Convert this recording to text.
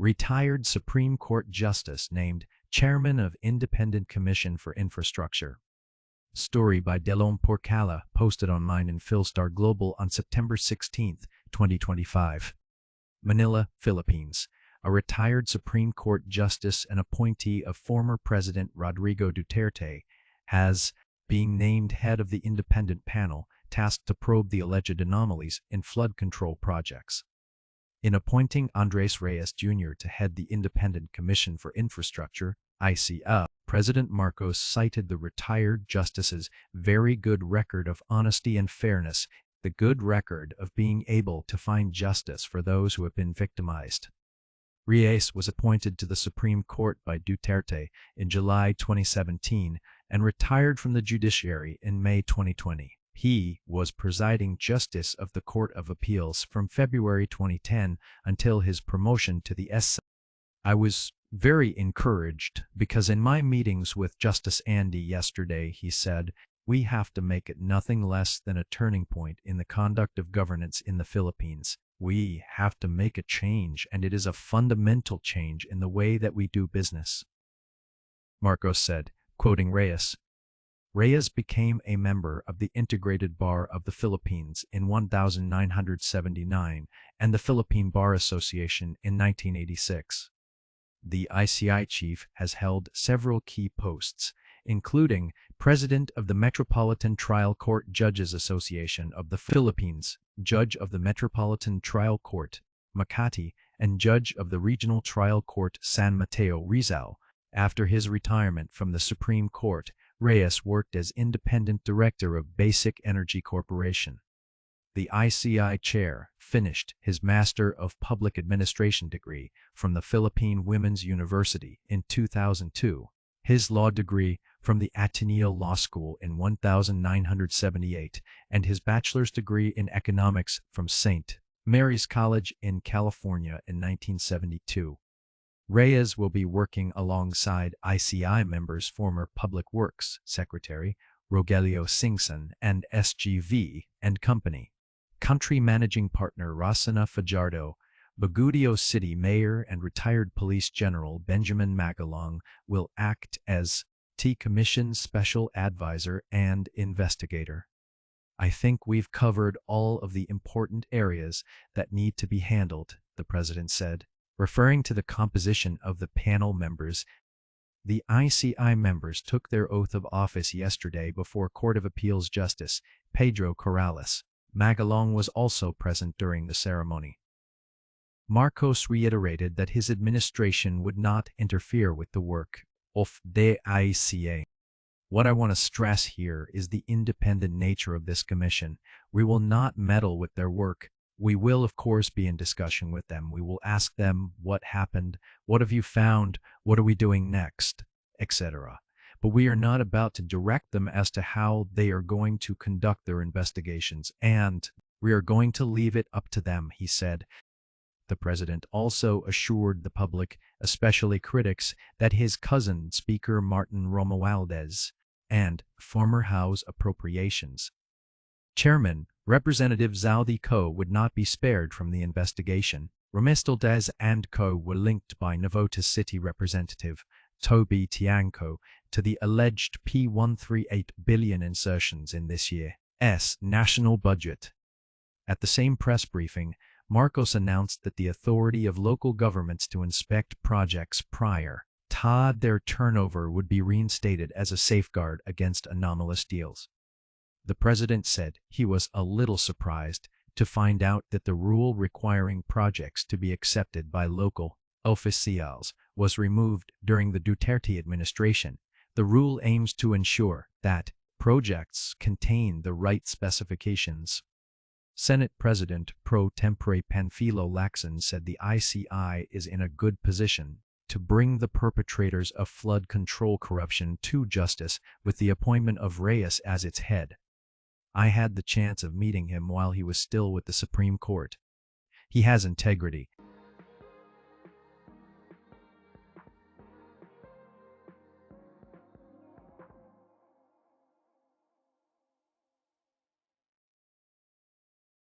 retired Supreme Court Justice named Chairman of Independent Commission for Infrastructure. Story by Delon Porcala, posted online in Philstar Global on September 16, 2025. Manila, Philippines. A retired Supreme Court Justice and appointee of former President Rodrigo Duterte has been named head of the independent panel tasked to probe the alleged anomalies in flood control projects. In appointing Andres Reyes Jr. to head the Independent Commission for Infrastructure, ICI, President Marcos cited the retired justice's very good record of honesty and fairness, the good record of being able to find justice for those who have been victimized. Reyes was appointed to the Supreme Court by Duterte in July 2017 and retired from the judiciary in May 2020. He was presiding justice of the Court of Appeals from February 2010 until his promotion to the SI. I was very encouraged because in my meetings with Justice Andy yesterday, he said, we have to make it nothing less than a turning point in the conduct of governance in the Philippines. We have to make a change, and it is a fundamental change in the way that we do business. Marcos said, quoting Reyes, Reyes became a member of the Integrated Bar of the Philippines in 1979 and the Philippine Bar Association in 1986. The ICI chief has held several key posts, including President of the Metropolitan Trial Court Judges Association of the Philippines, Judge of the Metropolitan Trial Court, Makati, and Judge of the Regional Trial Court San Mateo, Rizal. After his retirement from the Supreme Court, Reyes worked as independent director of Basic Energy Corporation. The ICI chair finished his Master of Public Administration degree from the Philippine Women's University in 2002, his law degree from the Ateneo Law School in 1978, and his bachelor's degree in economics from St. Mary's College in California in 1972. Reyes will be working alongside ICI members former Public Works Secretary Rogelio Singson and SGV and Company Country Managing Partner Rosana Fajardo. Baguio City Mayor and retired Police General Benjamin Magalong will act as T-Commission Special Advisor and Investigator. I think we've covered all of the important areas that need to be handled, the President said. Referring to the composition of the panel members, the ICI members took their oath of office yesterday before Court of Appeals Justice Pedro Corrales. Magalong was also present during the ceremony. Marcos reiterated that his administration would not interfere with the work of the ICI. What I want to stress here is the independent nature of this commission. We will not meddle with their work. We will, of course, be in discussion with them. We will ask them what happened, what have you found, what are we doing next, etc. But we are not about to direct them as to how they are going to conduct their investigations, and we are going to leave it up to them, he said. The President also assured the public, especially critics, that his cousin, Speaker Martin Romualdez, and former House Appropriations Chairman Representative Zaldi Co. would not be spared from the investigation. Romualdez and Co. were linked by Navotas City Representative Toby Tiangco to the alleged P138 billion insertions in this year's national budget. At the same press briefing, Marcos announced that the authority of local governments to inspect projects prior to their turnover would be reinstated as a safeguard against anomalous deals. The President said he was a little surprised to find out that the rule requiring projects to be accepted by local officials was removed during the Duterte administration. The rule aims to ensure that projects contain the right specifications. Senate President pro tempore Panfilo Lacson said the ICI is in a good position to bring the perpetrators of flood control corruption to justice with the appointment of Reyes as its head. I had the chance of meeting him while he was still with the Supreme Court. He has integrity,